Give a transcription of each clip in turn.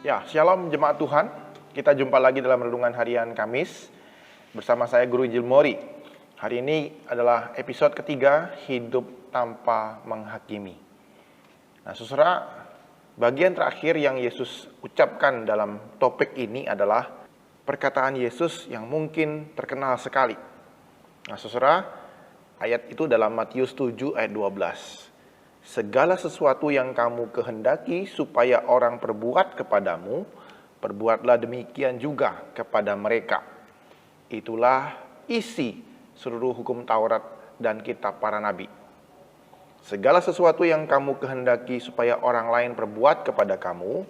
Ya, Shalom jemaat Tuhan. Kita jumpa lagi dalam renungan harian Kamis bersama saya Guru Injil Mori. Hari ini adalah episode ketiga, hidup tanpa menghakimi. Nah, saudara, bagian terakhir yang Yesus ucapkan dalam topik ini adalah perkataan Yesus yang mungkin terkenal sekali. Nah, saudara, ayat itu dalam Matius 7 ayat 12. Segala sesuatu yang kamu kehendaki supaya orang perbuat kepadamu, perbuatlah demikian juga kepada mereka. Itulah isi seluruh hukum Taurat dan kitab para nabi. Segala sesuatu yang kamu kehendaki supaya orang lain perbuat kepada kamu,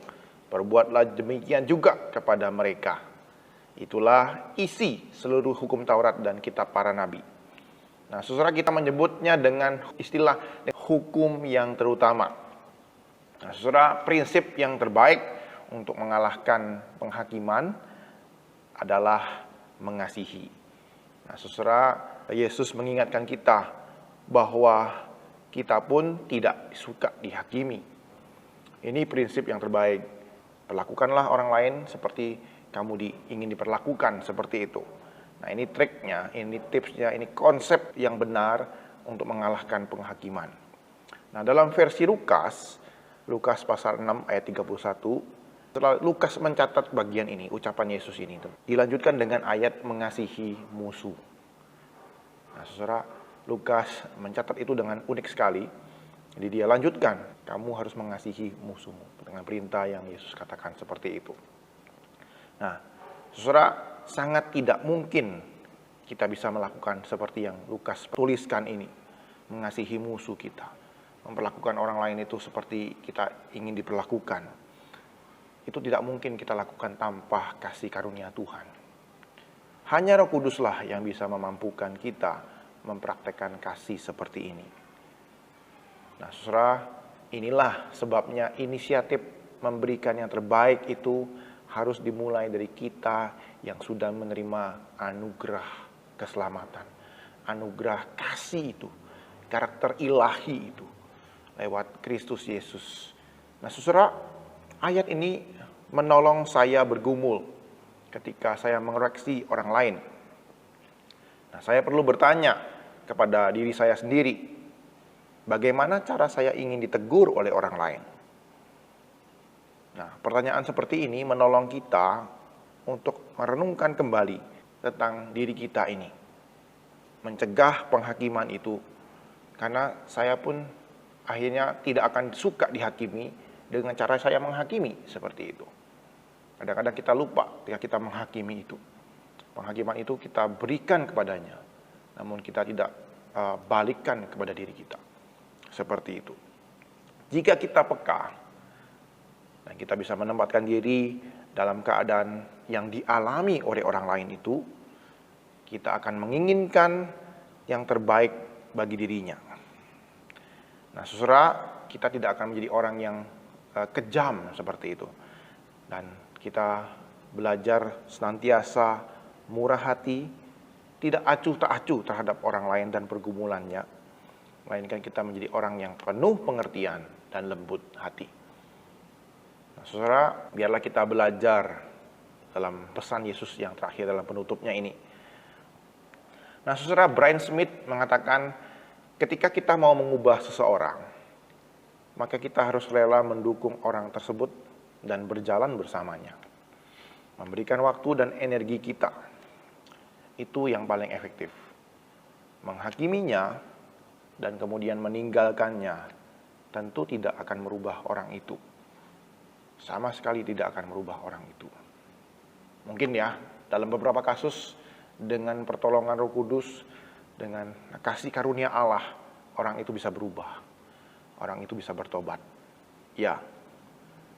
perbuatlah demikian juga kepada mereka. Itulah isi seluruh hukum Taurat dan kitab para nabi. Nah, saudara, kita menyebutnya dengan istilah hukum yang terutama. Nah, saudara, prinsip yang terbaik untuk mengalahkan penghakiman adalah mengasihi. Nah, saudara, Yesus mengingatkan kita bahwa kita pun tidak suka dihakimi. Ini prinsip yang terbaik. Perlakukanlah orang lain seperti kamu ingin diperlakukan, seperti itu. Nah, ini triknya, ini tipsnya, ini konsep yang benar untuk mengalahkan penghakiman. Nah, dalam versi Lukas pasal 6 ayat 31, setelah Lukas mencatat bagian ini, ucapan Yesus ini, dilanjutkan dengan ayat mengasihi musuh. Nah, saudara, Lukas mencatat itu dengan unik sekali. Jadi dia lanjutkan, kamu harus mengasihi musuhmu, dengan perintah yang Yesus katakan seperti itu. Nah, saudara, sangat tidak mungkin kita bisa melakukan seperti yang Lukas tuliskan ini. Mengasihi musuh kita. Memperlakukan orang lain itu seperti kita ingin diperlakukan. Itu tidak mungkin kita lakukan tanpa kasih karunia Tuhan. Hanya Roh Kuduslah yang bisa memampukan kita mempraktekkan kasih seperti ini. Nah, saudara, inilah sebabnya inisiatif memberikan yang terbaik itu harus dimulai dari kita yang sudah menerima anugerah keselamatan, anugerah kasih itu, karakter ilahi itu, lewat Kristus Yesus. Nah, saudara, ayat ini menolong saya bergumul ketika saya mengoreksi orang lain. Nah, saya perlu bertanya kepada diri saya sendiri, bagaimana cara saya ingin ditegur oleh orang lain? Nah, pertanyaan seperti ini menolong kita untuk merenungkan kembali tentang diri kita ini. Mencegah penghakiman itu. Karena saya pun akhirnya tidak akan suka dihakimi dengan cara saya menghakimi seperti itu. Kadang-kadang kita lupa ketika kita menghakimi itu. Penghakiman itu kita berikan kepadanya. Namun kita tidak balikkan kepada diri kita. Seperti itu. Jika kita peka, dan kita bisa menempatkan diri dalam keadaan yang dialami oleh orang lain itu, kita akan menginginkan yang terbaik bagi dirinya. Nah, saudara, kita tidak akan menjadi orang yang kejam seperti itu. Dan kita belajar senantiasa murah hati, tidak acuh tak acuh terhadap orang lain dan pergumulannya. Melainkan kita menjadi orang yang penuh pengertian dan lembut hati. Nah, saudara, biarlah kita belajar dalam pesan Yesus yang terakhir dalam penutupnya ini. Nah, saudara, Brian Smith mengatakan, ketika kita mau mengubah seseorang, maka kita harus rela mendukung orang tersebut dan berjalan bersamanya. Memberikan waktu dan energi kita. Itu yang paling efektif. Menghakiminya dan kemudian meninggalkannya tentu tidak akan merubah orang itu. Sama sekali tidak akan merubah orang itu. Mungkin ya, dalam beberapa kasus dengan pertolongan Roh Kudus, dengan kasih karunia Allah, orang itu bisa berubah. Orang itu bisa bertobat. Ya,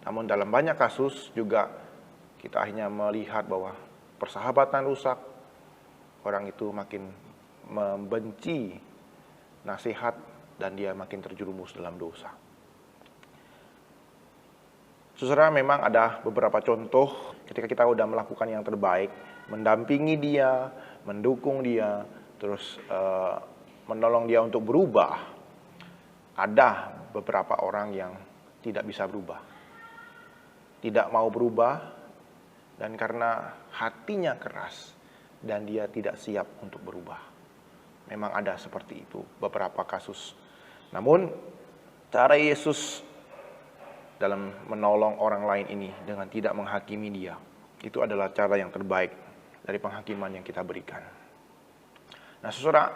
namun dalam banyak kasus juga kita hanya melihat bahwa persahabatan rusak, orang itu makin membenci nasihat dan dia makin terjerumus dalam dosa. Saudara, memang ada beberapa contoh ketika kita sudah melakukan yang terbaik, mendampingi dia, mendukung dia, terus menolong dia untuk berubah. Ada beberapa orang yang tidak bisa berubah. tidak mau berubah, dan karena hatinya keras dan dia tidak siap untuk berubah. Memang ada seperti itu beberapa kasus. Namun cara Yesus dalam menolong orang lain ini dengan tidak menghakimi dia, itu adalah cara yang terbaik dari penghakiman yang kita berikan. Nah, saudara,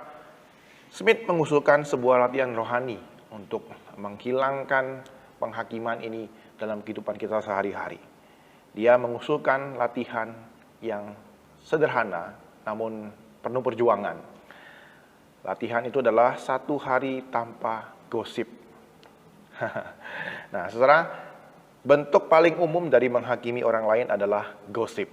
Smith mengusulkan sebuah latihan rohani untuk menghilangkan penghakiman ini dalam kehidupan kita sehari-hari. Dia mengusulkan latihan yang sederhana namun penuh perjuangan. Latihan itu adalah 1 hari tanpa gosip. Nah, saudara, bentuk paling umum dari menghakimi orang lain adalah gosip.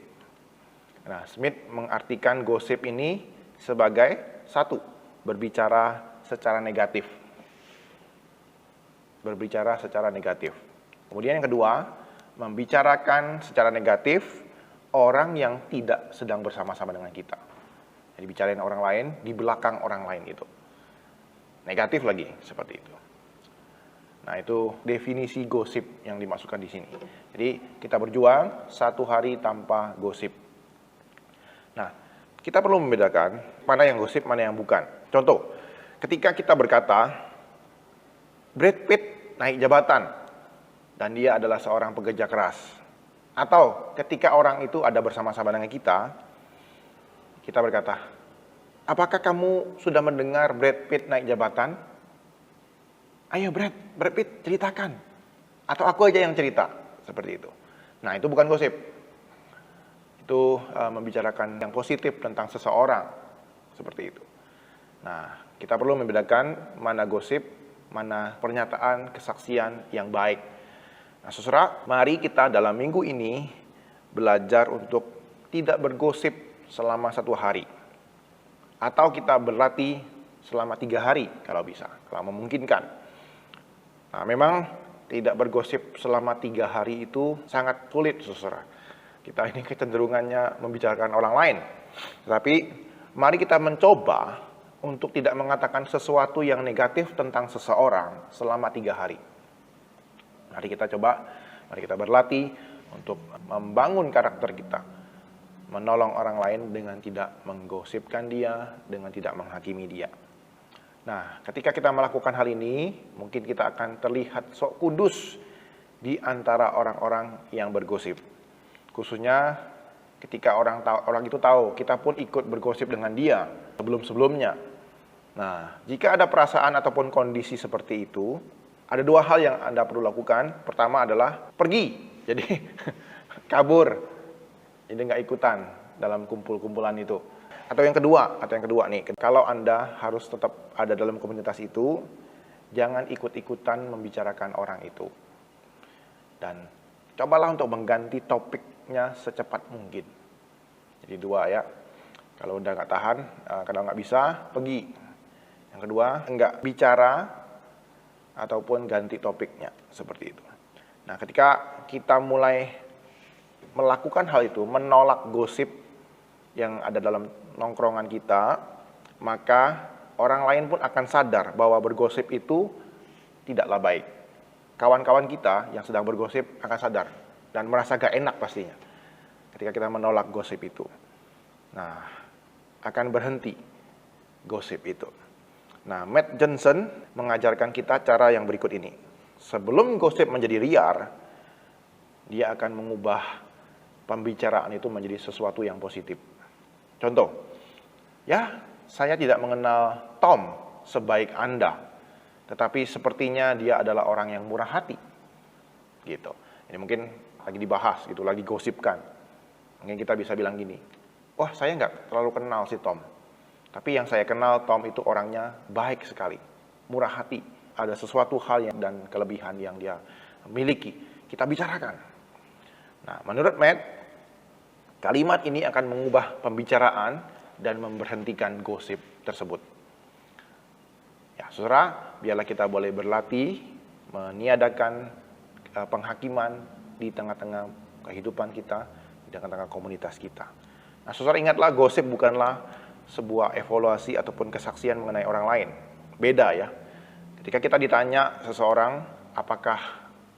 Nah, Smith mengartikan gosip ini sebagai 1, berbicara secara negatif. Berbicara secara negatif. Kemudian yang kedua, membicarakan secara negatif orang yang tidak sedang bersama-sama dengan kita. Jadi bicarain orang lain di belakang orang lain itu. Negatif lagi, seperti itu. Nah, itu definisi gosip yang dimasukkan di sini. Jadi kita berjuang 1 hari tanpa gosip. Nah, kita perlu membedakan mana yang gosip, mana yang bukan. Contoh, ketika kita berkata, Brad Pitt naik jabatan, dan dia adalah seorang pekerja keras. Atau ketika orang itu ada bersama-sama dengan kita berkata, apakah kamu sudah mendengar Brad Pitt naik jabatan? Ayo Brad Pitt ceritakan. Atau aku aja yang cerita. Seperti itu. Nah, itu bukan gosip. Itu membicarakan yang positif tentang seseorang. Seperti itu. Nah, kita perlu membedakan mana gosip, mana pernyataan kesaksian yang baik. Nah, saudara, mari kita dalam minggu ini belajar untuk tidak bergosip selama 1 hari. Atau kita berlatih selama 3 hari kalau bisa, kalau memungkinkan. Nah, memang tidak bergosip selama 3 hari itu sangat sulit, saudara. Kita ini kecenderungannya membicarakan orang lain. Tetapi mari kita mencoba untuk tidak mengatakan sesuatu yang negatif tentang seseorang selama 3 hari. Mari kita coba, mari kita berlatih untuk membangun karakter kita. Menolong orang lain dengan tidak menggosipkan dia, dengan tidak menghakimi dia. Nah, ketika kita melakukan hal ini, mungkin kita akan terlihat sok kudus di antara orang-orang yang bergosip. Khususnya ketika orang itu tahu, kita pun ikut bergosip dengan dia sebelum-sebelumnya. Nah, jika ada perasaan ataupun kondisi seperti itu, ada 2 hal yang Anda perlu lakukan. Pertama adalah pergi, jadi kabur, jadi nggak ikutan dalam kumpul-kumpulan itu. Atau yang kedua nih, kalau Anda harus tetap ada dalam komunitas itu, jangan ikut-ikutan membicarakan orang itu. Dan cobalah untuk mengganti topiknya secepat mungkin. Jadi 2 ya. Kalau udah nggak tahan, kalau nggak bisa, pergi. Yang kedua, enggak bicara ataupun ganti topiknya, seperti itu. Nah, ketika kita mulai melakukan hal itu, menolak gosip yang ada dalam nongkrongan kita, maka orang lain pun akan sadar bahwa bergosip itu tidaklah baik. Kawan-kawan kita yang sedang bergosip akan sadar dan merasa gak enak pastinya ketika kita menolak gosip itu. Nah, akan berhenti gosip itu. Nah, Matt Johnson mengajarkan kita cara yang berikut ini. Sebelum gosip menjadi liar, dia akan mengubah pembicaraan itu menjadi sesuatu yang positif. Contoh, ya, saya tidak mengenal Tom sebaik Anda, tetapi sepertinya dia adalah orang yang murah hati. Gitu. Ini mungkin lagi dibahas, gitu, lagi gosipkan. Mungkin kita bisa bilang gini, wah, saya nggak terlalu kenal si Tom. Tapi yang saya kenal, Tom itu orangnya baik sekali, murah hati. Ada sesuatu hal dan kelebihan yang dia miliki. Kita bicarakan. Nah, menurut Matt, kalimat ini akan mengubah pembicaraan dan memberhentikan gosip tersebut. Ya, saudara, biarlah kita boleh berlatih meniadakan penghakiman di tengah-tengah kehidupan kita, di tengah-tengah komunitas kita. Nah, saudara, ingatlah, gosip bukanlah sebuah evaluasi ataupun kesaksian mengenai orang lain. Beda ya. Ketika kita ditanya seseorang, apakah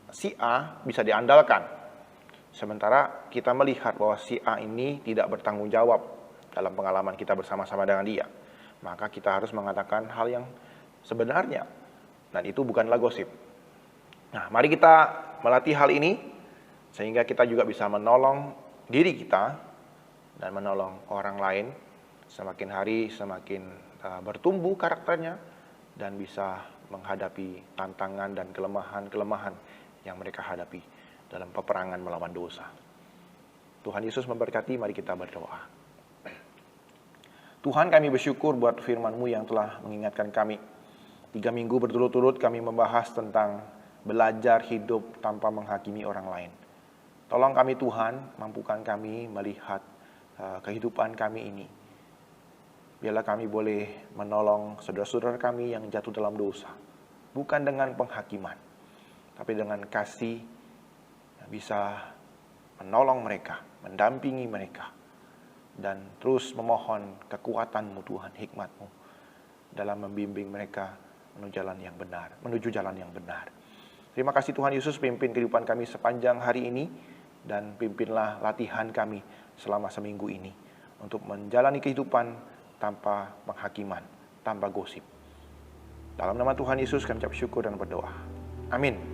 si A bisa diandalkan? Sementara kita melihat bahwa si A ini tidak bertanggung jawab dalam pengalaman kita bersama-sama dengan dia, maka kita harus mengatakan hal yang sebenarnya, dan itu bukanlah gosip. Nah, mari kita melatih hal ini, sehingga kita juga bisa menolong diri kita dan menolong orang lain. Semakin hari semakin bertumbuh karakternya dan bisa menghadapi tantangan dan kelemahan-kelemahan yang mereka hadapi dalam peperangan melawan dosa. Tuhan Yesus memberkati, mari kita berdoa. Tuhan, kami bersyukur buat firman-Mu yang telah mengingatkan kami. 3 minggu berturut-turut kami membahas tentang belajar hidup tanpa menghakimi orang lain. Tolong kami Tuhan, mampukan kami melihat kehidupan kami ini. Biarlah kami boleh menolong saudara-saudara kami yang jatuh dalam dosa. Bukan dengan penghakiman, tapi dengan kasih yang bisa menolong mereka, mendampingi mereka. Dan terus memohon kekuatan-Mu Tuhan, hikmat-Mu dalam membimbing mereka menuju jalan yang benar. Terima kasih Tuhan Yesus, pimpin kehidupan kami sepanjang hari ini, dan pimpinlah latihan kami selama seminggu ini untuk menjalani kehidupan tanpa penghakiman, tanpa gosip. Dalam nama Tuhan Yesus kami ucap syukur dan berdoa. Amin.